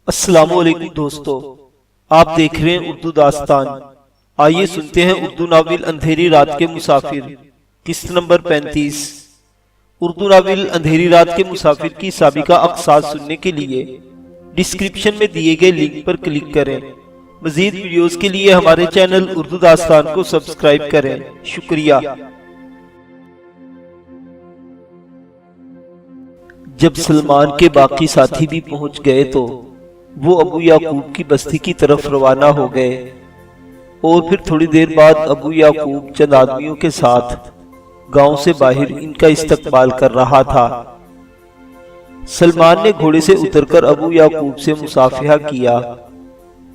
السلام علیکم دوستو، آپ دیکھ رہے ہیں اردو داستان۔ آئیے سنتے ہیں اردو ناول اندھیری رات کے مسافر، قسط نمبر 35۔ اردو ناول اندھیری رات کے مسافر کی سابقہ اقساط سننے کے لیے ڈسکرپشن میں دیے گئے لنک پر کلک کریں۔ مزید ویڈیوز کے لیے ہمارے چینل اردو داستان کو سبسکرائب کریں۔ شکریہ۔ جب سلمان کے باقی ساتھی بھی پہنچ گئے تو وہ ابو یعقوب کی بستی کی طرف روانہ ہو گئے، اور پھر تھوڑی دیر بعد ابو یعقوب چند آدمیوں کے ساتھ گاؤں سے باہر ان کا استقبال کر رہا تھا۔ سلمان نے گھوڑے سے اتر کر ابو یعقوب سے مصافحہ کیا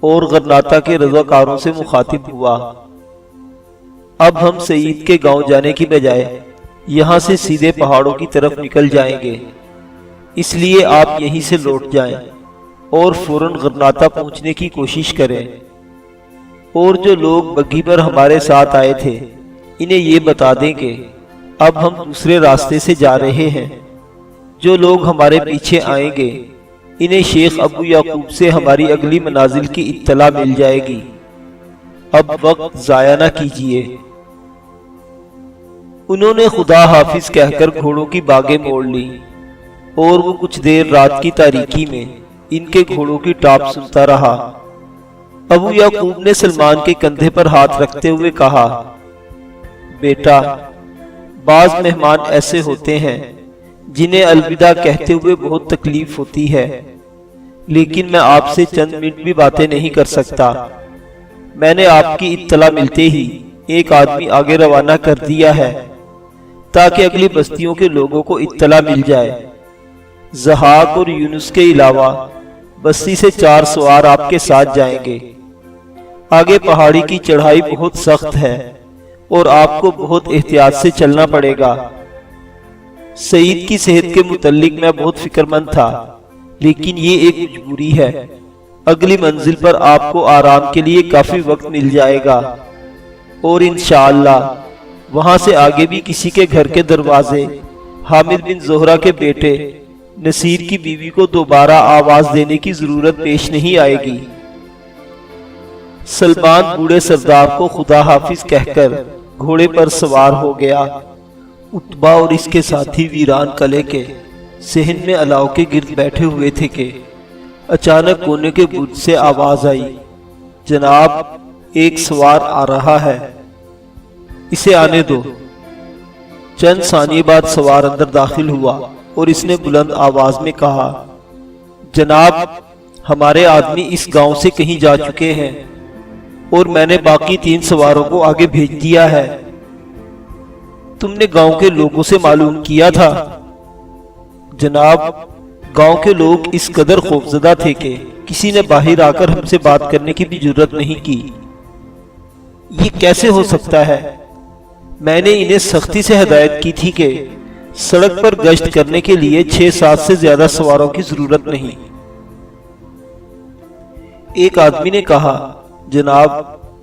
اور غرناطہ کے رضاکاروں سے مخاطب ہوا۔ اب ہم سعید کے گاؤں جانے کی بجائے یہاں سے سیدھے پہاڑوں کی طرف نکل جائیں گے، اس لیے آپ یہیں سے لوٹ جائیں اور فوراً غرناطہ پہنچنے کی کوشش کریں، اور جو لوگ بگھی پر ہمارے ساتھ آئے تھے انہیں یہ بتا دیں کہ اب ہم دوسرے راستے سے جا رہے ہیں۔ جو لوگ ہمارے پیچھے آئیں گے انہیں شیخ ابو یعقوب سے ہماری اگلی منازل کی اطلاع مل جائے گی۔ اب وقت ضائع نہ کیجیے۔ انہوں نے خدا حافظ کہہ کر گھوڑوں کی باگیں موڑ لی، اور وہ کچھ دیر رات کی تاریکی میں ان کے گھوڑوں کی ٹاپ سنتا رہا۔ ابو یعقوب نے سلمان کے کندھے پر ہاتھ رکھتے ہوئے کہا، بیٹا، بعض مہمان ایسے ہوتے ہیں جنہیں الوداع کہتے ہوئے بہت تکلیف ہوتی ہے، لیکن میں آپ سے چند منٹ بھی باتیں نہیں کر سکتا۔ میں نے آپ کی اطلاع ملتے ہی ایک آدمی آگے روانہ کر دیا ہے تاکہ اگلی بستیوں کے لوگوں کو اطلاع مل جائے۔ زحاق اور یونس کے علاوہ بستی سے 4 سوار آپ کے ساتھ جائیں گے۔ آگے پہاڑی کی چڑھائی بہت سخت ہے اور آپ کو بہت احتیاط سے چلنا پڑے گا۔ سعید کی صحت کے متعلق میں بہت فکر مند تھا، لیکن یہ ایک مجبوری ہے۔ اگلی منزل پر آپ کو آرام کے لیے کافی وقت مل جائے گا، اور انشاءاللہ وہاں سے آگے بھی کسی کے گھر کے دروازے حامد بن زہرہ کے بیٹے نصیر کی بیوی کو دوبارہ آواز دینے کی ضرورت پیش نہیں آئے گی۔ سلمان بوڑھے سردار کو خدا حافظ کہہ کر گھوڑے پر سوار ہو گیا۔ اتبا اور اس کے ساتھی ویران قلعے کے صحن میں الاؤ کے گرد بیٹھے ہوئے تھے کہ اچانک کونے کے برج سے آواز آئی، جناب، ایک سوار آ رہا ہے، اسے آنے دو۔ چند ثانیے بعد سوار اندر داخل ہوا اور اس نے بلند آواز میں کہا، جناب، ہمارے آدمی اس گاؤں سے کہیں جا چکے ہیں اور میں نے باقی 3 سواروں کو آگے بھیج دیا ہے۔ تم نے گاؤں کے لوگوں سے معلوم کیا تھا؟ جناب، گاؤں کے لوگ اس قدر خوفزدہ تھے کہ کسی نے باہر آ کر ہم سے بات کرنے کی بھی جرات نہیں کی۔ یہ کیسے ہو سکتا ہے؟ میں نے انہیں سختی سے ہدایت کی تھی کہ سڑک پر گشت کرنے کے لیے 6-7 سے زیادہ سواروں کی ضرورت نہیں۔ ایک آدمی نے کہا، جناب،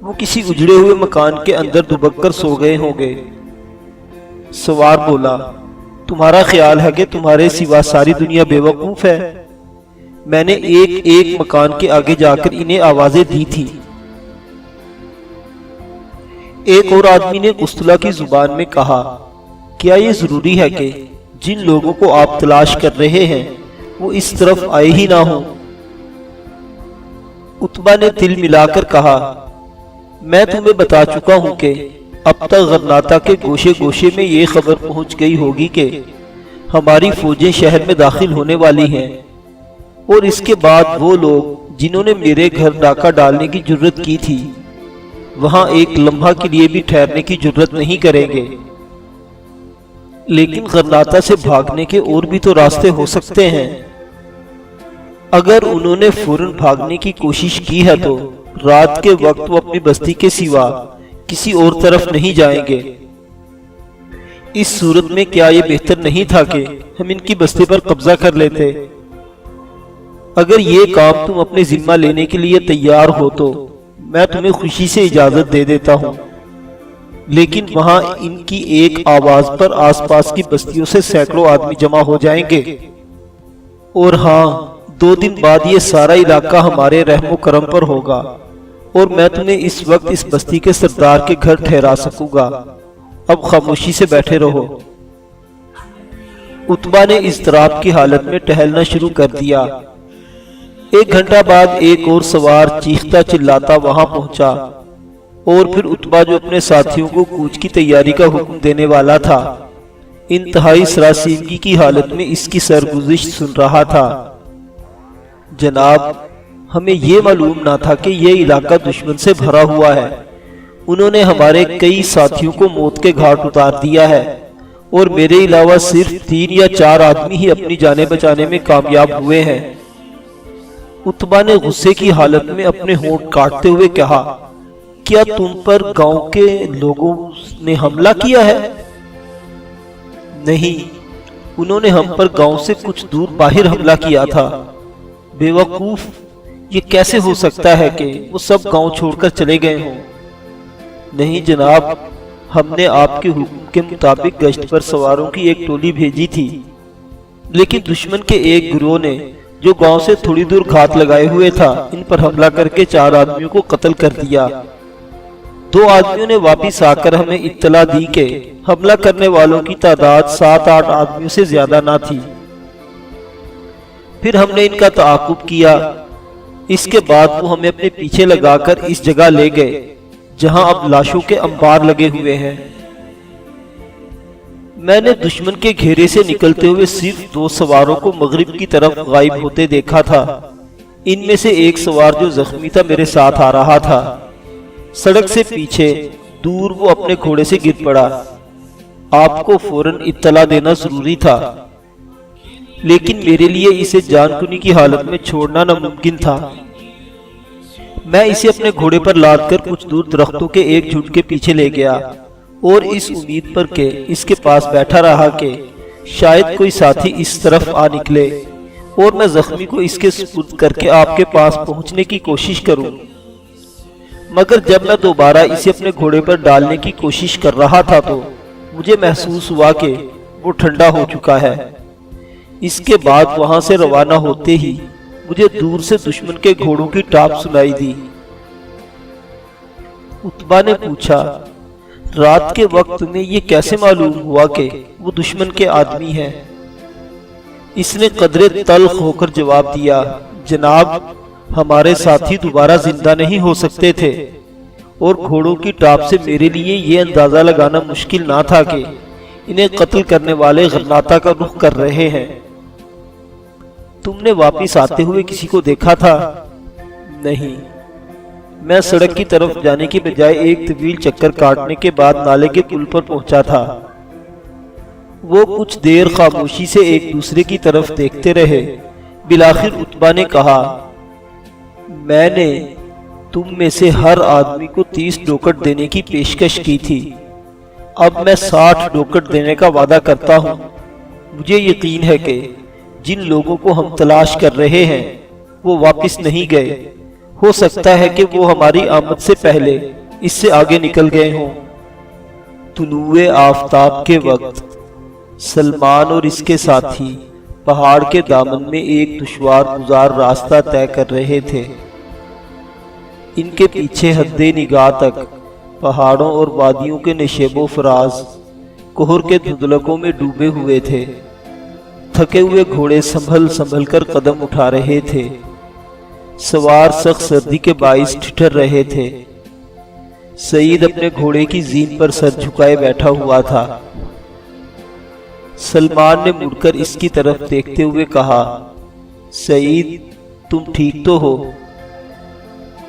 وہ کسی اجڑے ہوئے مکان کے اندر دبک کر سو گئے ہوں گے۔ سوار بولا، تمہارا خیال ہے کہ تمہارے سوا ساری دنیا بے وقوف ہے؟ میں نے ایک مکان کے آگے جا کر انہیں آوازیں دی تھی۔ ایک اور آدمی نے قسطلہ کی زبان میں کہا، کیا یہ ضروری ہے کہ جن لوگوں کو آپ تلاش کر رہے ہیں وہ اس طرف آئے ہی نہ ہوں؟ اتبا نے تل ملا کر کہا، میں تمہیں بتا چکا ہوں کہ اب تک غرناطہ کے گوشے گوشے میں یہ خبر پہنچ گئی ہوگی کہ ہماری فوجیں شہر میں داخل ہونے والی ہیں، اور اس کے بعد وہ لوگ جنہوں نے میرے گھر ڈاکہ ڈالنے کی جرت کی تھی وہاں ایک لمحہ کے لیے بھی ٹھہرنے کی جرت نہیں کریں گے۔ لیکن غرناطہ سے بھاگنے کے اور بھی تو راستے ہو سکتے ہیں۔ اگر انہوں نے فوراً بھاگنے کی کوشش کی ہے تو رات کے وقت وہ اپنی بستی کے سوا کسی اور طرف نہیں جائیں گے۔ اس صورت میں کیا یہ بہتر نہیں تھا کہ ہم ان کی بستی پر قبضہ کر لیتے؟ اگر یہ کام تم اپنے ذمہ لینے کے لیے تیار ہو تو میں تمہیں خوشی سے اجازت دے دیتا ہوں۔ لیکن وہاں ان کی ایک آواز پر آس پاس کی بستیوں سے سینکڑوں آدمی جمع ہو جائیں گے، اور ہاں 2 دن بعد یہ سارا علاقہ ہمارے رحم و کرم پر ہوگا، اور میں تمہیں اس وقت اس بستی کے سردار کے گھر ٹھہرا سکوں گا۔ اب خاموشی سے بیٹھے رہو۔ عتبہ نے اضطراب کی حالت میں ٹہلنا شروع کر دیا۔ 1 گھنٹہ بعد ایک اور سوار چیختا چلاتا وہاں پہنچا، اور پھر عتبہ جو اپنے ساتھیوں کو کوچ کی تیاری کا حکم دینے والا تھا، انتہائی سراسیمگی کی حالت میں اس کی سرگزشت سن رہا تھا۔ جناب، ہمیں یہ معلوم نہ تھا کہ یہ علاقہ دشمن سے بھرا ہوا ہے۔ انہوں نے ہمارے کئی ساتھیوں کو موت کے گھاٹ اتار دیا ہے، اور میرے علاوہ صرف 3 یا 4 آدمی ہی اپنی جانیں بچانے میں کامیاب ہوئے ہیں۔ عتبہ نے غصے کی حالت میں اپنے ہونٹ کاٹتے ہوئے کہا، کیا تم پر گاؤں کے لوگوں نے حملہ کیا ہے؟ نہیں، انہوں نے ہم پر گاؤں سے کچھ دور باہر حملہ کیا تھا۔ بے وقوف، یہ کیسے ہو سکتا ہے کہ وہ سب گاؤں چھوڑ کر چلے گئے ہوں؟ نہیں جناب، ہم نے آپ کے حکم کے مطابق گشت پر سواروں کی ایک ٹولی بھیجی تھی، لیکن دشمن کے ایک گروہ نے جو گاؤں سے تھوڑی دور گھات لگائے ہوئے تھا، ان پر حملہ کر کے 4 آدمیوں کو قتل کر دیا۔ 2 آدمیوں نے واپس آ کر ہمیں اطلاع دی کہ حملہ کرنے والوں کی تعداد 7-8 آدمیوں سے زیادہ نہ تھی۔ پھر ہم نے ان کا تعاقب کیا۔ اس کے بعد وہ ہمیں اپنے پیچھے لگا کر اس جگہ لے گئے جہاں اب لاشوں کے انبار لگے ہوئے ہیں۔ میں نے دشمن کے گھیرے سے نکلتے ہوئے صرف 2 سواروں کو مغرب کی طرف غائب ہوتے دیکھا تھا۔ ان میں سے ایک سوار جو زخمی تھا میرے ساتھ آ رہا تھا۔ سڑک سے پیچھے دور وہ اپنے گھوڑے سے گر پڑا۔ آپ کو فوراً اطلاع دینا ضروری تھا، لیکن میرے لیے اسے جان کنی کی حالت میں چھوڑنا ناممکن تھا۔ میں اسے اپنے گھوڑے پر لاد کر کچھ دور درختوں کے ایک جھنڈ کے پیچھے لے گیا، اور اس امید پر کہ اس کے پاس بیٹھا رہا کہ شاید کوئی ساتھی اس طرف آ نکلے اور میں زخمی کو اس کے سپرد کر کے آپ کے پاس پہنچنے کی کوشش کروں۔ مگر جب میں دوبارہ اسے اپنے گھوڑے پر ڈالنے کی کوشش کر رہا تھا تو مجھے محسوس ہوا کہ وہ ٹھنڈا ہو چکا ہے۔ اس کے بعد وہاں سے روانہ ہوتے ہی مجھے دور سے دشمن کے گھوڑوں کی ٹاپ سنائی دی۔ عتبہ نے پوچھا، رات کے وقت تمہیں یہ کیسے معلوم ہوا کہ وہ دشمن کے آدمی ہیں؟ اس نے قدرے تلخ ہو کر جواب دیا، جناب، ہمارے ساتھی دوبارہ زندہ نہیں ہو سکتے تھے، اور گھوڑوں کی ٹاپ سے میرے لیے یہ اندازہ لگانا مشکل نہ تھا کہ انہیں قتل کرنے والے غرناطہ کا رخ کر رہے ہیں۔ تم نے واپس آتے ہوئے کسی کو دیکھا تھا؟ نہیں، میں سڑک کی طرف جانے کی بجائے ایک طویل چکر کاٹنے کے بعد نالے کے پل پر پہنچا تھا۔ وہ کچھ دیر خاموشی سے ایک دوسرے کی طرف دیکھتے رہے۔ بالآخر عتبہ نے کہا، میں نے تم میں سے ہر آدمی کو 30 ڈوکٹ دینے کی پیشکش کی تھی، اب میں 60 ڈوکٹ دینے کا وعدہ کرتا ہوں۔ مجھے یقین ہے کہ جن لوگوں کو ہم تلاش کر رہے ہیں وہ واپس نہیں گئے، ہو سکتا ہے کہ وہ ہماری آمد سے پہلے اس سے آگے نکل گئے ہوں۔ طلوع آفتاب کے وقت سلمان اور اس کے ساتھی پہاڑ کے دامن میں ایک دشوار گزار راستہ طے کر رہے تھے۔ ان کے پیچھے حد نگاہ تک پہاڑوں اور وادیوں کے نشیب و فراز کوہر کے دھندلکوں میں ڈوبے ہوئے تھے۔ تھکے ہوئے گھوڑے سنبھل کر قدم اٹھا رہے تھے۔ سوار سخت سردی کے باعث ٹھٹر رہے تھے۔ سعید اپنے گھوڑے کی زین پر سر جھکائے بیٹھا ہوا تھا۔ سلمان نے مڑ کر اس کی طرف دیکھتے ہوئے کہا، سعید، تم ٹھیک تو ہو؟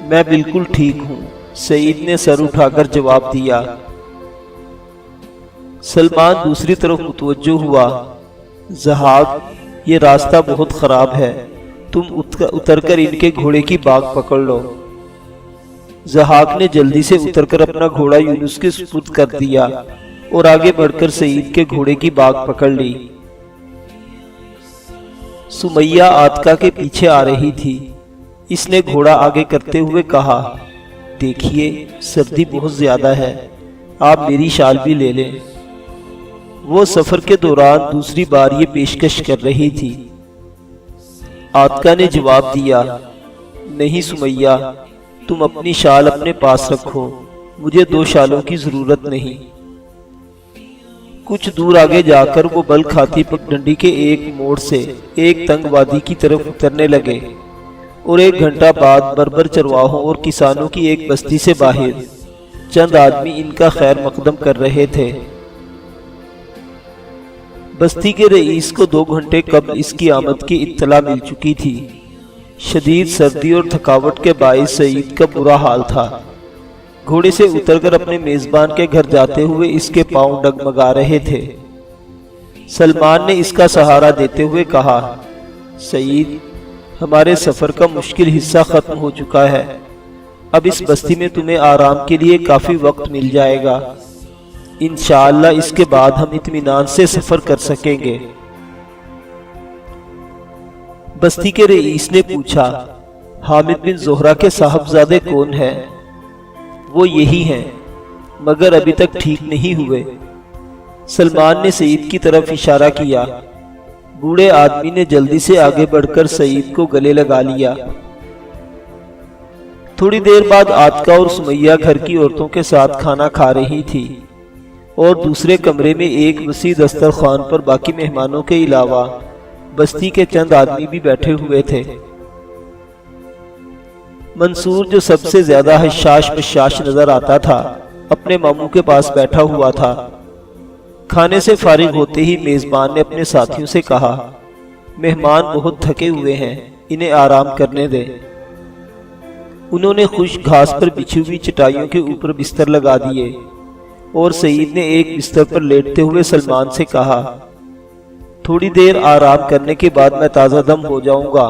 میں بالکل ٹھیک ہوں، سعید نے سر اٹھا کر جواب دیا۔ سلمان دوسری طرف متوجہ ہوا، ضحاک، یہ راستہ بہت خراب ہے، تم اتر کر ان کے گھوڑے کی باگ پکڑ لو۔ ضحاک نے جلدی سے اتر کر اپنا گھوڑا یونس کے سپرد کر دیا اور آگے بڑھ کر سعید کے گھوڑے کی باگ پکڑ لی۔ سمیہ عاتکہ کے پیچھے آ رہی تھی۔ اس نے گھوڑا آگے کرتے ہوئے کہا، دیکھیے، سردی بہت زیادہ ہے، آپ میری شال بھی لے لیں۔ وہ سفر کے دوران دوسری بار یہ پیشکش کر رہی تھی۔ عاتکہ نے جواب دیا، نہیں سمیہ، تم اپنی شال اپنے پاس رکھو، مجھے 2 شالوں کی ضرورت نہیں۔ کچھ دور آگے جا کر وہ بل کھاتی پگڈنڈی کے ایک موڑ سے ایک تنگ وادی کی طرف اترنے لگے اور 1 گھنٹہ بعد بربر چرواہوں اور کسانوں کی ایک بستی سے باہر چند آدمی ان کا خیر مقدم کر رہے تھے۔ بستی کے رئیس کو 2 گھنٹے قبل اس کی آمد کی اطلاع مل چکی تھی۔ شدید سردی اور تھکاوٹ کے باعث سعید کا برا حال تھا۔ گھوڑے سے اتر کر اپنے میزبان کے گھر جاتے ہوئے اس کے پاؤں ڈگمگا رہے تھے۔ سلمان نے اس کا سہارا دیتے ہوئے کہا، سعید، ہمارے سفر کا مشکل حصہ ختم ہو چکا ہے، اب اس بستی میں تمہیں آرام کے لیے کافی وقت مل جائے گا۔ انشاءاللہ اس کے بعد ہم اطمینان سے سفر کر سکیں گے۔ بستی کے رئیس نے پوچھا، حامد بن زہرہ کے صاحبزادے کون ہیں؟ وہ یہی ہیں، مگر ابھی تک ٹھیک نہیں ہوئے۔ سلمان نے سعید کی طرف اشارہ کیا۔ بوڑھے آدمی نے جلدی سے آگے بڑھ کر سعید کو گلے لگا لیا۔ تھوڑی دیر بعد عاتکہ اور سمیہ گھر کی عورتوں کے ساتھ کھانا کھا رہی تھی اور دوسرے کمرے میں ایک وسیع دسترخوان پر باقی مہمانوں کے علاوہ بستی کے چند آدمی بھی بیٹھے ہوئے تھے۔ منصور، جو سب سے زیادہ حشاش بشاش نظر آتا تھا، اپنے ماموں کے پاس بیٹھا ہوا تھا۔ کھانے سے فارغ ہوتے ہی میزبان نے اپنے ساتھیوں سے کہا، مہمان بہت تھکے ہوئے ہیں، انہیں آرام کرنے دیں۔ انہوں نے خشک گھاس پر بچھی ہوئی چٹائیوں کے اوپر بستر لگا دیے اور سعید نے ایک بستر پر لیٹتے ہوئے سلمان سے کہا، تھوڑی دیر آرام کرنے کے بعد میں تازہ دم ہو جاؤں گا۔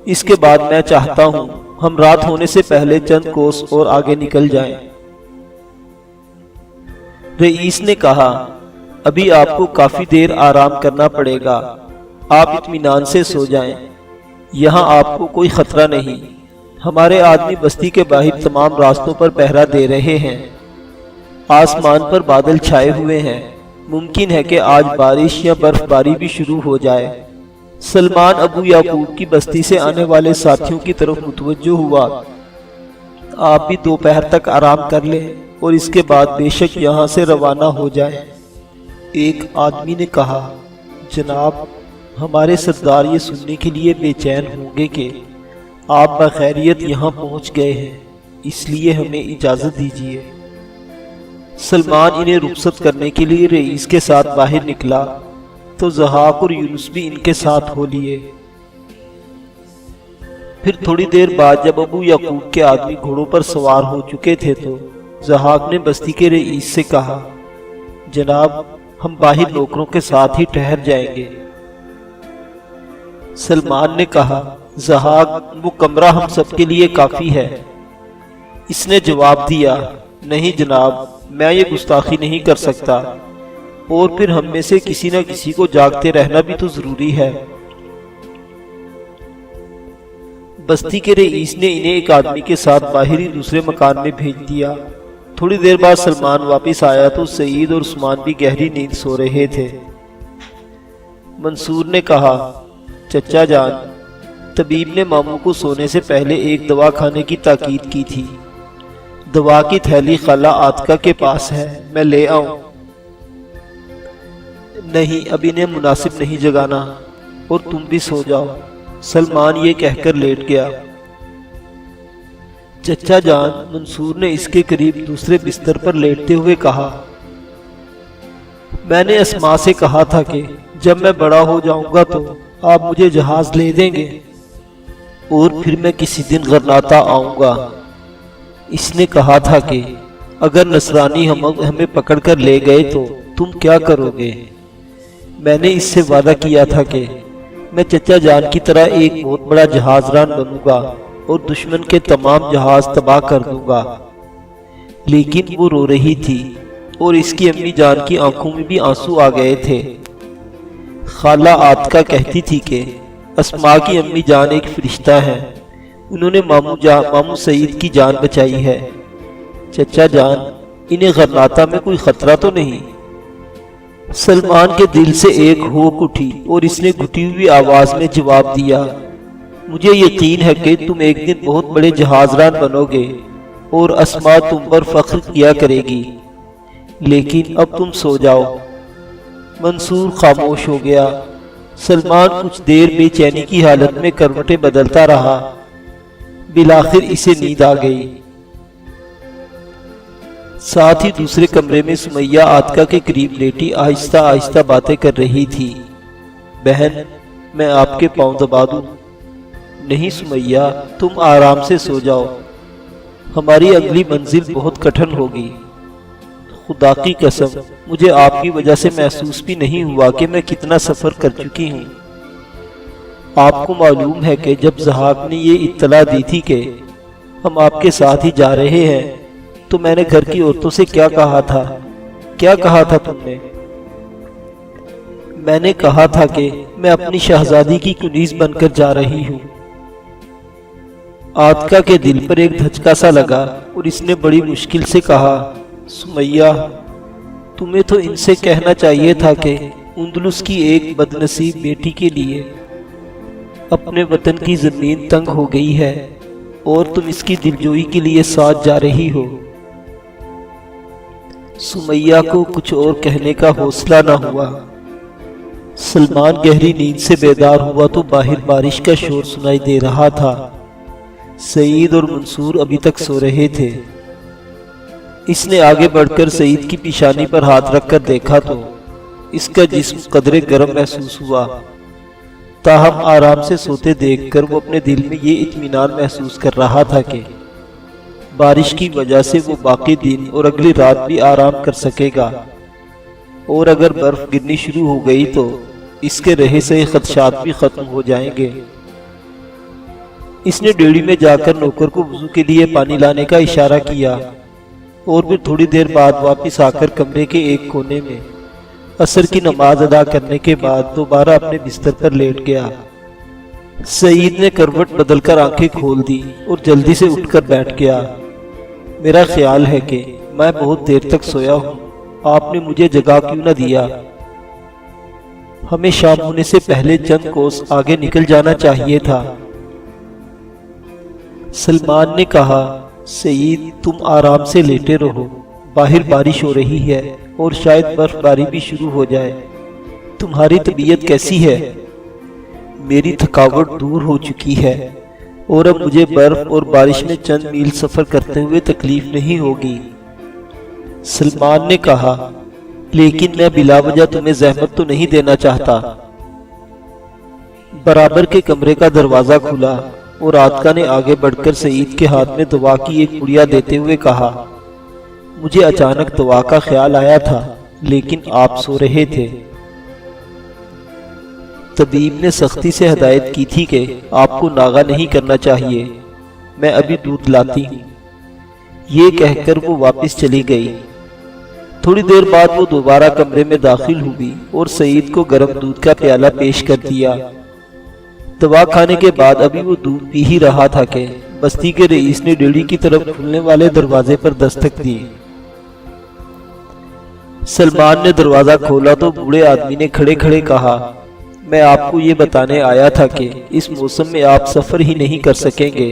اس کے بعد میں چاہتا ہوں ہم رات ہونے سے پہلے چند کوس اور آگے نکل جائیں۔ رئیس نے کہا، ابھی آپ کو کافی دیر آرام کرنا پڑے گا، آپ اطمینان سے سو جائیں، یہاں آپ کو کوئی خطرہ نہیں۔ ہمارے آدمی بستی کے باہر تمام راستوں پر پہرا دے رہے ہیں۔ آسمان پر بادل چھائے ہوئے ہیں، ممکن ہے کہ آج بارش یا برف باری بھی شروع ہو جائے۔ سلمان ابو یعقوب کی بستی سے آنے والے ساتھیوں کی طرف متوجہ ہوا، آپ بھی دوپہر تک آرام کر لیں اور اس کے بعد بے شک یہاں سے روانہ ہو جائیں۔ ایک آدمی نے کہا، جناب، ہمارے سردار یہ سننے کے لیے بے چین ہوں گے کہ آپ بخیریت یہاں پہنچ گئے ہیں، اس لیے ہمیں اجازت دیجیے۔ سلمان انہیں رخصت کرنے کے لیے رئیس کے ساتھ باہر نکلا تو ضحاک اور یونس بھی ان کے ساتھ ہو لیے۔ پھر تھوڑی دیر بعد جب ابو یعقوب کے آدمی گھوڑوں پر سوار ہو چکے تھے تو ضحاک نے بستی کے رئیس سے کہا، جناب، ہم باہر نوکروں کے ساتھ ہی ٹھہر جائیں گے۔ سلمان نے کہا، ضحاک، وہ کمرہ ہم سب کے لیے کافی ہے۔ اس نے جواب دیا، نہیں جناب، میں یہ گستاخی نہیں کر سکتا، اور پھر ہم میں سے کسی نہ کسی کو جاگتے رہنا بھی تو ضروری ہے۔ بستی کے رئیس نے انہیں ایک آدمی کے ساتھ باہر ہی دوسرے مکان میں بھیج دیا۔ تھوڑی دیر بعد سلمان واپس آیا تو سعید اور عثمان بھی گہری نیند سو رہے تھے۔ منصور نے کہا، چچا جان، طبیب نے ماموں کو سونے سے پہلے ایک دوا کھانے کی تاکید کی تھی۔ دوا کی تھیلی خالہ عاتکہ کے پاس ہے، میں لے آؤں؟ نہیں، اب انہیں مناسب نہیں جگانا، اور تم بھی سو جاؤ۔ سلمان یہ کہہ کر لیٹ گیا۔ چچا جان، منصور نے اس کے قریب دوسرے بستر پر لیٹتے ہوئے کہا، میں نے اسماء سے کہا تھا کہ جب میں بڑا ہو جاؤں گا تو آپ مجھے جہاز لے دیں گے اور پھر میں کسی دن غرناطہ آؤں گا۔ اس نے کہا تھا کہ اگر نصرانی ہمیں پکڑ کر لے گئے تو تم کیا کرو گے؟ میں نے اس سے وعدہ کیا تھا کہ میں چچا جان کی طرح ایک بہت بڑا جہاز ران بنوں گا اور دشمن کے تمام جہاز تباہ کر دوں گا۔ لیکن وہ رو رہی تھی اور اس کی امی جان کی آنکھوں میں بھی آنسو آ گئے تھے۔ خالہ عاتکہ کہتی تھی کہ اسماء کی امی جان ایک فرشتہ ہے، انہوں نے ماموں سعید کی جان بچائی ہے۔ چچا جان، انہیں غرناطہ میں کوئی خطرہ تو نہیں؟ سلمان کے دل سے ایک ہوک اٹھی اور اس نے گھٹی ہوئی آواز میں جواب دیا، مجھے یقین ہے کہ تم ایک دن بہت بڑے جہازران بنو گے اور اسماء تم پر فخر کیا کرے گی، لیکن اب تم سو جاؤ۔ منصور خاموش ہو گیا۔ سلمان کچھ دیر بے چینی کی حالت میں کروٹیں بدلتا رہا۔ بالآخر اسے نیند آ گئی۔ ساتھ ہی دوسرے کمرے میں سمیہ عاتکہ کے قریب لیٹی آہستہ آہستہ باتیں کر رہی تھی۔ بہن، میں آپ کے پاؤں دبا دوں؟ نہیں سمیہ، تم آرام سے سو جاؤ، ہماری اگلی منزل بہت کٹھن ہوگی۔ خدا کی قسم، مجھے آپ کی وجہ سے محسوس بھی نہیں ہوا کہ میں کتنا سفر کر چکی ہوں۔ آپ کو معلوم ہے کہ جب ضحاک نے یہ اطلاع دی تھی کہ ہم آپ کے ساتھ ہی جا رہے ہیں تو میں نے گھر کی عورتوں سے کیا کہا تھا؟ کیا کہا تھا تم نے؟ میں نے کہا تھا کہ میں اپنی شہزادی کی کنیز بن کر جا رہی ہوں۔ عاتکہ کے دل پر ایک دھچکا سا لگا اور اس نے بڑی مشکل سے کہا، سمیہ، تمہیں تو ان سے کہنا چاہیے تھا کہ اندلس کی ایک بدنصیب بیٹی کے لیے اپنے وطن کی زمین تنگ ہو گئی ہے اور تم اس کی دلجوئی کے لیے ساتھ جا رہی ہو۔ سمیہ کو کچھ اور کہنے کا حوصلہ نہ ہوا۔ سلمان گہری نیند سے بیدار ہوا تو باہر بارش کا شور سنائی دے رہا تھا۔ سعید اور منصور ابھی تک سو رہے تھے۔ اس نے آگے بڑھ کر سعید کی پیشانی پر ہاتھ رکھ کر دیکھا تو اس کا جسم قدرے گرم محسوس ہوا۔ تاہم آرام سے سوتے دیکھ کر وہ اپنے دل میں یہ اطمینان محسوس کر رہا تھا کہ بارش کی وجہ سے وہ باقی دن اور اگلی رات بھی آرام کر سکے گا، اور اگر برف گرنی شروع ہو گئی تو اس کے رہے سے خدشات بھی ختم ہو جائیں گے۔ اس نے ڈیڑھی میں جا کر نوکر کو وضو کے لیے پانی لانے کا اشارہ کیا اور پھر تھوڑی دیر بعد واپس آ کر کمرے کے ایک کونے میں عصر کی نماز ادا کرنے کے بعد دوبارہ اپنے بستر پر لیٹ گیا۔ سعید نے کروٹ بدل کر آنکھیں کھول دی اور جلدی سے اٹھ کر بیٹھ گیا۔ میرا خیال ہے کہ میں بہت دیر تک سویا ہوں، آپ نے مجھے جگا کیوں نہ دیا؟ ہمیں شام ہونے سے پہلے چند کوس آگے نکل جانا چاہیے تھا۔ سلمان نے کہا، سعید تم آرام سے لیٹے رہو، باہر بارش ہو رہی ہے اور شاید برف باری بھی شروع ہو جائے۔ تمہاری طبیعت کیسی ہے؟ میری تھکاوٹ دور ہو چکی ہے اور اب مجھے برف اور بارش میں چند میل سفر کرتے ہوئے تکلیف نہیں ہوگی۔ سلمان نے کہا، لیکن میں بلا وجہ تمہیں زحمت تو نہیں دینا چاہتا۔ برابر کے کمرے کا دروازہ کھلا اور عاتکہ نے آگے بڑھ کر سعید کے ہاتھ میں دوا کی ایک پڑیا دیتے ہوئے کہا، مجھے اچانک دوا کا خیال آیا تھا لیکن آپ سو رہے تھے۔ طبیب نے سختی سے ہدایت کی تھی کہ آپ کو ناغہ نہیں کرنا چاہیے، میں ابھی دودھ لاتی ہوں۔ یہ کہہ کر وہ واپس چلی گئی۔ تھوڑی دیر بعد وہ دوبارہ کمرے میں داخل ہوئی اور سعید کو گرم دودھ کا پیالہ پیش کر دیا۔ دوا کھانے کے بعد ابھی وہ دودھ پی ہی رہا تھا کہ بستی کے رئیس نے ڈیڑھی کی طرف کھلنے والے دروازے پر دستک دی۔ سلمان نے دروازہ کھولا تو بوڑھے آدمی نے کھڑے کھڑے کہا، میں آپ کو یہ بتانے آیا تھا کہ اس موسم میں آپ سفر ہی نہیں کر سکیں گے۔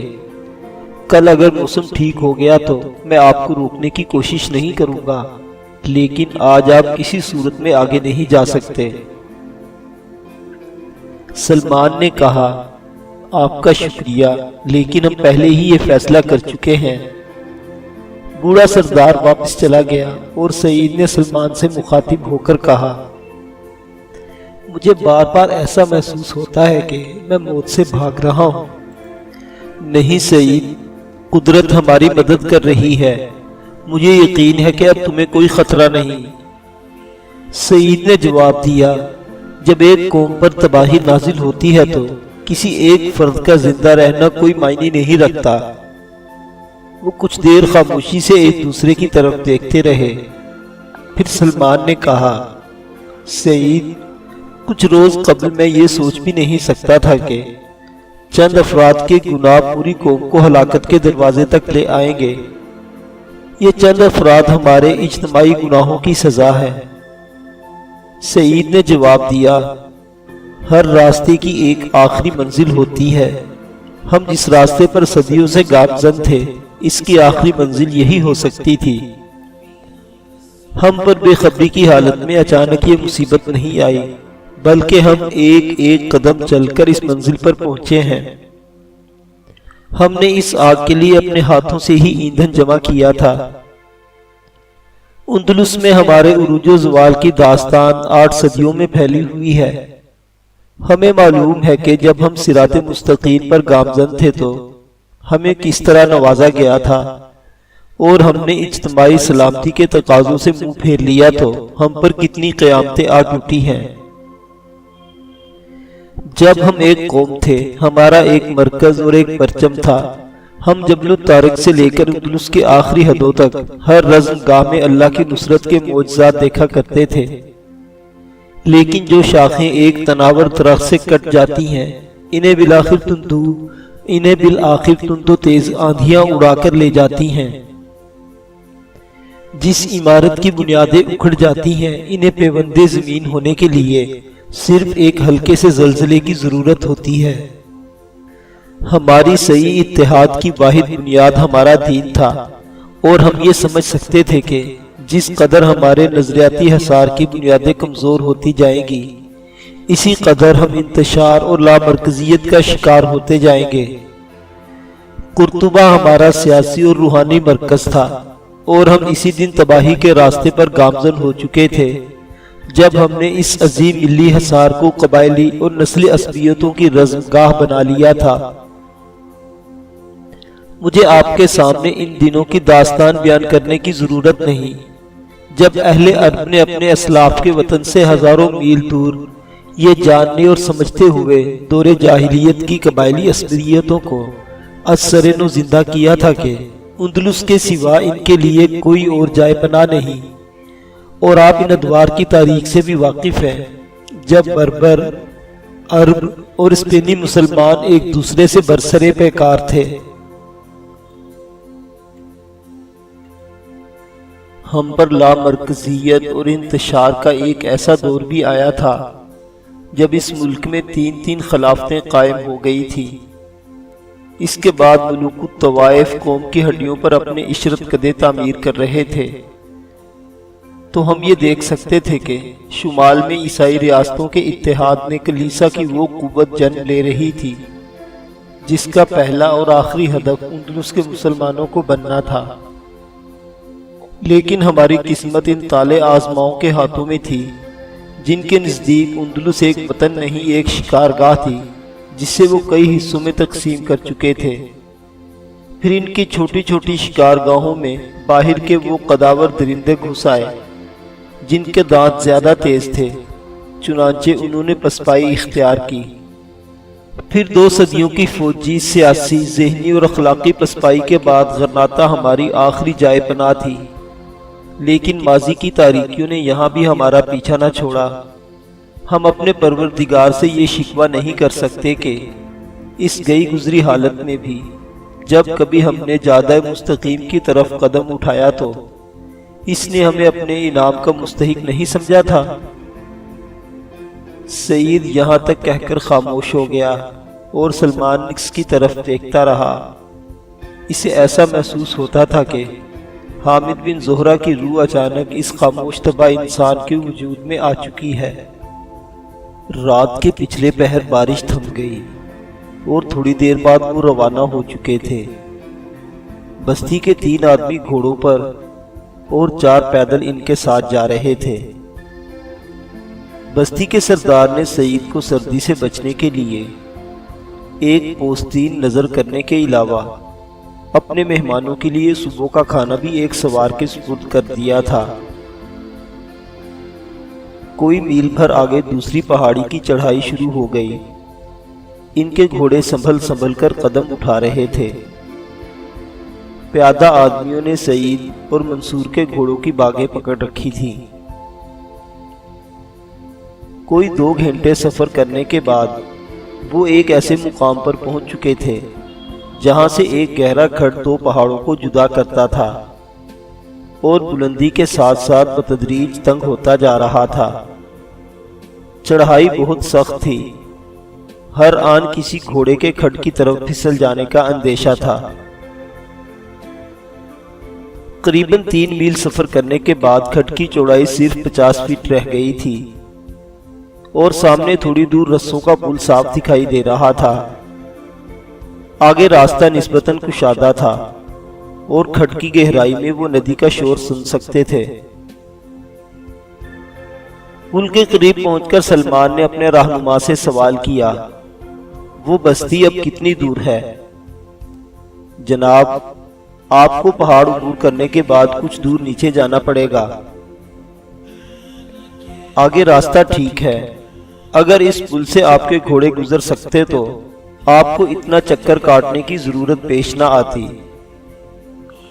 کل اگر موسم ٹھیک ہو گیا تو میں آپ کو روکنے کی کوشش نہیں کروں گا، لیکن آج آپ کسی صورت میں آگے نہیں جا سکتے۔ سلمان نے کہا، آپ کا شکریہ، لیکن ہم پہلے ہی یہ فیصلہ کر چکے ہیں۔ بوڑھا سردار واپس چلا گیا اور سعید نے سلمان سے مخاطب ہو کر کہا، مجھے بار بار ایسا محسوس ہوتا ہے کہ میں موت سے بھاگ رہا ہوں۔ نہیں سعید، قدرت ہماری مدد کر رہی ہے، مجھے یقین ہے کہ اب تمہیں کوئی خطرہ نہیں۔ سعید نے جواب دیا، جب ایک قوم پر تباہی نازل ہوتی ہے تو کسی ایک فرد کا زندہ رہنا کوئی معنی نہیں رکھتا۔ وہ کچھ دیر خاموشی سے ایک دوسرے کی طرف دیکھتے رہے۔ پھر سلمان نے کہا، سعید، کچھ روز قبل میں یہ سوچ بھی نہیں سکتا تھا کہ چند افراد کے گناہ پوری قوم کو ہلاکت کے دروازے تک لے آئیں گے۔ یہ چند افراد ہمارے اجتماعی گناہوں کی سزا ہے۔ سعید نے جواب دیا، ہر راستے کی ایک آخری منزل ہوتی ہے۔ ہم جس راستے پر صدیوں سے گامزن تھے، اس کی آخری منزل یہی ہو سکتی تھی۔ ہم پر بے خبری کی حالت میں اچانک یہ مصیبت نہیں آئی، بلکہ ہم ایک ایک قدم چل کر اس منزل پر پہنچے ہیں۔ ہم نے اس آگ کے لیے اپنے ہاتھوں سے ہی ایندھن جمع کیا تھا۔ اندلس میں ہمارے عروج و زوال کی داستان 8 صدیوں میں پھیلی ہوئی ہے۔ ہمیں معلوم ہے کہ جب ہم صراط مستقیم پر گامزن تھے تو ہمیں کس طرح نوازا گیا تھا، اور ہم نے اجتماعی سلامتی کے تقاضوں سے منہ پھیر لیا تو ہم پر کتنی قیامتیں آ ٹوٹی ہیں۔ جب ہم ایک قوم تھے، ہمارا ایک مرکز اور ایک پرچم تھا۔ ہم جبل الطارق سے لے کر اندلس کے آخری حدوں تک ہر رزم گاہ میں اللہ کی نصرت کے معجزات دیکھا کرتے تھے، لیکن جو شاخیں ایک تناور درخت سے کٹ جاتی ہیں، انہیں بالآخر تند و تیز آندھیاں اڑا کر لے جاتی ہیں۔ جس عمارت کی بنیادیں اکھڑ جاتی ہیں، انہیں پیوندے زمین ہونے کے لیے صرف ایک ہلکے سے زلزلے کی ضرورت ہوتی ہے۔ ہماری صحیح اتحاد کی واحد بنیاد ہمارا دین تھا، اور ہم یہ سمجھ سکتے تھے کہ جس قدر ہمارے نظریاتی حصار کی بنیادیں کمزور ہوتی جائیں گی، اسی قدر ہم انتشار اور لامرکزیت کا شکار ہوتے جائیں گے۔ قرطبہ ہمارا سیاسی اور روحانی مرکز تھا، اور ہم اسی دن تباہی کے راستے پر گامزن ہو چکے تھے جب ہم نے اس عظیم ملی حصار کو قبائلی اور نسلی عصبیتوں کی رزم گاہ بنا لیا تھا۔ مجھے آپ کے سامنے ان دنوں کی داستان بیان کرنے کی ضرورت نہیں، جب اہل عرب نے اپنے اسلاف کے وطن سے ہزاروں میل دور یہ جاننے اور سمجھتے ہوئے دور جاہلیت کی قبائلی عصبیتوں کو از سر نو زندہ کیا تھا کہ اندلس کے سوا ان کے لیے کوئی اور جائے پناہ نہیں، اور آپ ان ادوار کی تاریخ سے بھی واقف ہیں جب بربر، عرب اور اسپینی مسلمان ایک دوسرے سے برسرے پیکار تھے۔ ہم پر لامرکزیت اور انتشار کا ایک ایسا دور بھی آیا تھا جب اس ملک میں 3 خلافتیں قائم ہو گئی تھی۔ اس کے بعد ملوک الطوائف قوم کی ہڈیوں پر اپنے عشرت قدے تعمیر کر رہے تھے، تو ہم یہ دیکھ سکتے تھے کہ شمال میں عیسائی ریاستوں کے اتحاد نے کلیسا کی وہ قوت جنم لے رہی تھی جس کا پہلا اور آخری ہدف اندلس کے مسلمانوں کو بننا تھا۔ لیکن ہماری قسمت ان طالع آزماؤں کے ہاتھوں میں تھی جن کے نزدیک اندلس ایک وطن نہیں، ایک شکارگاہ تھی جسے وہ کئی حصوں میں تقسیم کر چکے تھے۔ پھر ان کی چھوٹی چھوٹی شکارگاہوں میں باہر کے وہ قداور درندے گھس آئے جن کے دانت زیادہ تیز تھے، چنانچہ انہوں نے پسپائی اختیار کی۔ پھر 2 صدیوں کی فوجی، سیاسی، ذہنی اور اخلاقی پسپائی کے بعد غرناطہ ہماری آخری جائے پناہ تھی، لیکن ماضی کی تاریکیوں نے یہاں بھی ہمارا پیچھا نہ چھوڑا۔ ہم اپنے پروردگار سے یہ شکوہ نہیں کر سکتے کہ اس گئی گزری حالت میں بھی جب کبھی ہم نے جادہ مستقیم کی طرف قدم اٹھایا تو اس نے ہمیں اپنے انعام کا مستحق نہیں سمجھا تھا۔ سعید یہاں تک کہہ کر خاموش ہو گیا اور سلمان نکس کی طرف دیکھتا رہا۔ اسے ایسا محسوس ہوتا تھا کہ حامد بن زہرہ کی روح اچانک اس خاموش طبع انسان کے وجود میں آ چکی ہے۔ رات کے پچھلے پہر بارش تھم گئی اور تھوڑی دیر بعد وہ روانہ ہو چکے تھے۔ بستی کے 3 آدمی گھوڑوں پر اور 4 پیدل ان کے ساتھ جا رہے تھے۔ بستی کے سردار نے سعید کو سردی سے بچنے کے لیے ایک پوستین نظر کرنے کے علاوہ اپنے مہمانوں کے لیے صبح کا کھانا بھی ایک سوار کے سپرد کر دیا تھا۔ کوئی میل بھر آگے دوسری پہاڑی کی چڑھائی شروع ہو گئی۔ ان کے گھوڑے سنبھل سنبھل کر قدم اٹھا رہے تھے۔ پیادہ آدمیوں نے سعید اور منصور کے گھوڑوں کی باگیں پکڑ رکھی تھی۔ کوئی 2 گھنٹے سفر کرنے کے بعد وہ ایک ایسے مقام پر پہنچ چکے تھے جہاں سے ایک گہرا کھڈ 2 پہاڑوں کو جدا کرتا تھا۔ اور بلندی کے ساتھ ساتھ بتدریج تنگ ہوتا جا رہا تھا۔ چڑھائی بہت سخت تھی، ہر آن کسی گھوڑے کے کھڈ کی طرف پھسل جانے کا اندیشہ تھا۔ قریباً 3 میل سفر کرنے کے بعد کھڈ کی چوڑائی صرف 50 فٹ رہ گئی تھی اور سامنے تھوڑی دور رسوں کا پل صاف دکھائی دے رہا تھا۔ آگے راستہ نسبتاً کشادہ تھا اور کھڈ کی گہرائی میں وہ ندی کا شور سن سکتے تھے۔ پل کے قریب پہنچ کر سلمان نے اپنے رہنما سے سوال کیا، وہ بستی اب کتنی دور ہے؟ جناب، آپ کو پہاڑ عبور کرنے کے بعد کچھ دور نیچے جانا پڑے گا۔ آگے راستہ ٹھیک ہے، اگر اس پل سے آپ کے گھوڑے گزر سکتے تو آپ کو اتنا چکر کاٹنے کی ضرورت پیش نہ آتی۔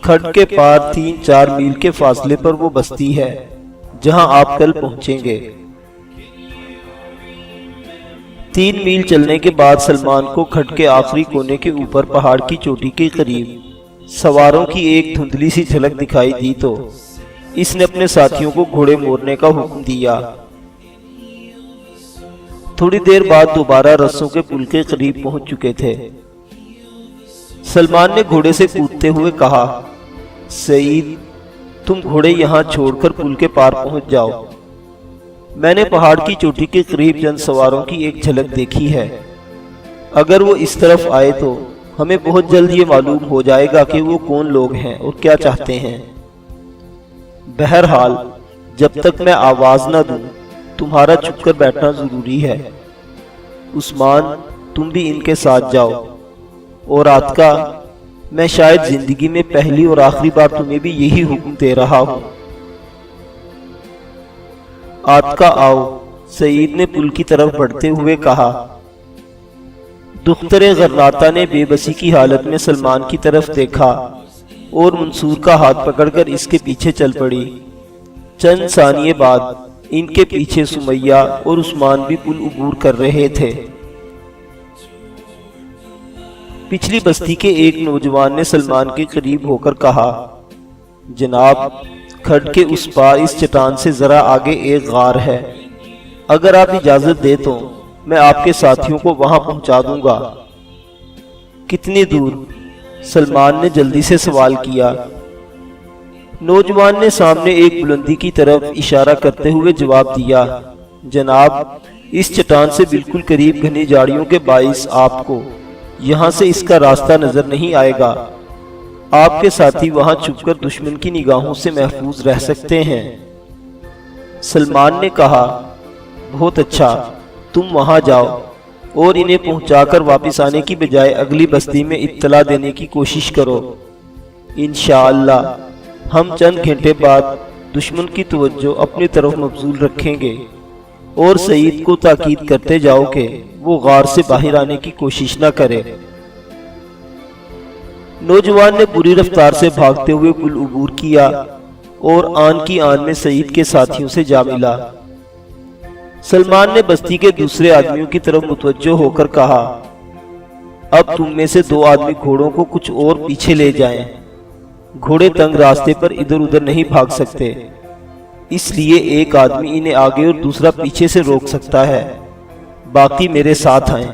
کھڈ کے پار 3-4 میل کے فاصلے پر وہ بستی ہے جہاں آپ کل پہنچیں گے۔ 3 میل چلنے کے بعد سلمان کو کھڈ کے آخری کونے کے اوپر پہاڑ کی چوٹی کے قریب سواروں کی ایک دھندلی سی جھلک دکھائی دی تو اس نے اپنے ساتھیوں کو گھوڑے موڑنے کا حکم دیا۔ تھوڑی دیر بعد دوبارہ رسوں کے پل کے قریب پہنچ چکے تھے۔ سلمان نے گھوڑے سے کودتے ہوئے کہا، سعید، تم گھوڑے یہاں چھوڑ کر پل کے پار پہنچ جاؤ۔ میں نے پہاڑ کی چوٹی کے قریب چند سواروں کی ایک جھلک دیکھی ہے، اگر وہ اس طرف آئے تو ہمیں بہت جلد یہ معلوم ہو جائے گا کہ وہ کون لوگ ہیں اور کیا چاہتے ہیں۔ بہرحال جب تک میں آواز نہ دوں تمہارا چھپ کر بیٹھنا ضروری ہے۔ عثمان، تم بھی ان کے ساتھ جاؤ، اور آتکا، میں شاید زندگی میں پہلی اور آخری بار تمہیں بھی یہی حکم دے رہا ہوں۔ آتکا آؤ، سعید نے پل کی طرف بڑھتے ہوئے کہا۔ دختر غرناطہ نے بے بسی کی حالت میں سلمان کی طرف دیکھا اور منصور کا ہاتھ پکڑ کر اس کے پیچھے چل پڑی۔ چند ثانیے بعد ان کے پیچھے سمیہ اور عثمان بھی پل عبور کر رہے تھے۔ پچھلی بستی کے ایک نوجوان نے سلمان کے قریب ہو کر کہا، جناب، کھڈ کے اس پار اس چٹان سے ذرا آگے ایک غار ہے، اگر آپ اجازت دے تو میں آپ کے ساتھیوں کو وہاں پہنچا دوں گا۔ کتنی دور؟ سلمان نے جلدی سے سوال کیا۔ نوجوان نے سامنے ایک بلندی کی طرف اشارہ کرتے ہوئے جواب دیا، جناب، اس چٹان سے بالکل قریب گھنی جھاڑیوں کے باعث آپ کو یہاں سے اس کا راستہ نظر نہیں آئے گا۔ آپ کے ساتھی وہاں چھپ کر دشمن کی نگاہوں سے محفوظ رہ سکتے ہیں۔ سلمان نے کہا، بہت اچھا، تم وہاں جاؤ اور انہیں پہنچا کر واپس آنے کی بجائے اگلی بستی میں اطلاع دینے کی کوشش کرو۔ انشاءاللہ ہم چند گھنٹے بعد دشمن کی توجہ اپنی طرف مبذول رکھیں گے، اور سعید کو تاکید کرتے جاؤ کہ وہ غار سے باہر آنے کی کوشش نہ کرے۔ نوجوان نے بری رفتار سے بھاگتے ہوئے پل عبور کیا اور آن کی آن میں سعید کے ساتھیوں سے جا ملا۔ سلمان نے بستی کے دوسرے آدمیوں کی طرف متوجہ ہو کر کہا، اب تم میں سے 2 آدمی گھوڑوں کو کچھ اور پیچھے لے جائیں۔ گھوڑے تنگ راستے پر ادھر ادھر نہیں بھاگ سکتے، اس لیے ایک آدمی انہیں آگے اور دوسرا پیچھے سے روک سکتا ہے، باقی میرے ساتھ آئیں۔